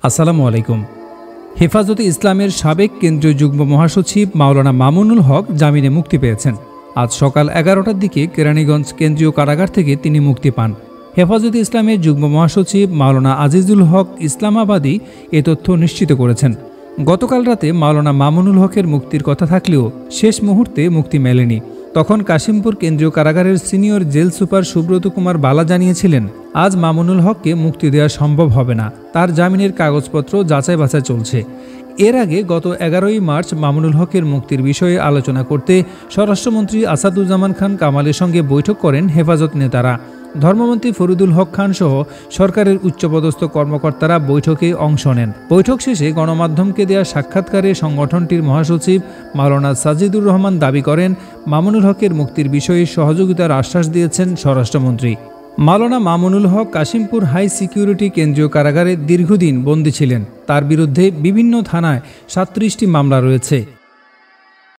আসসালামু আলাইকুম। হেফাজতে ইসলামের সাবেক কেন্দ্রীয় যুগ্ম মহাসচিব মাওলানা মামুনুল হক জামিনে মুক্তি পেয়েছেন। আজ সকাল 11টার দিকে কেরানীগঞ্জ কেন্দ্রীয় কারাগার থেকে তিনি মুক্তি পান। হেফাজতে ইসলামের যুগ্ম মহাসচিব মাওলানা আজিজুল হক ইসলামাবাদী এ তথ্য নিশ্চিত করেছেন। গতকাল রাতে মাওলানা মামুনুল হকের মুক্তির কথা থাকলেও শেষ মুহূর্তে মুক্তি মেলেনি। তখন কাশিমপুর কেন্দ্রীয় কারাগারের senior jail super Subrata Kumar Bala জানিয়েছিলেন, আজ মামুনুল হককে মুক্তি দেওয়া সম্ভব হবে না, তার জামিনের কাগজপত্র যাচাই বাছাই চলছে। এর আগে গত 11ই মার্চ মামুনুল হকের মুক্তির বিষয়ে আলোচনা করতে স্বরাষ্ট্রমন্ত্রী আসাদুজ্জামান খান কামালের সঙ্গে বৈঠক করেন হেফাজত নেতারা। ধর্মমন্ত্রী ফরিদুল হক খান সহ সরকারের উচ্চপদস্থ কর্মকর্তারা বৈঠকে অংশ নেন। বৈঠক শেষে গণমাধ্যমকে দেয়া সাক্ষাৎকারে সংগঠনটির মহাসচিব মাওলানা সাজিদুর রহমান দাবি করেন, মামুনুল হকের মুক্তির বিষয়ে সহযোগিতার আশ্বাস দিয়েছেন স্বরাষ্ট্রমন্ত্রী। মাওলানা মামুনুল হক কাশিমপুর হাই সিকিউরিটি কেন্দ্রীয় কারাগারে দীর্ঘদিন বন্দী ছিলেন। তার বিরুদ্ধে বিভিন্ন থানায় 37টি মামলা রয়েছে।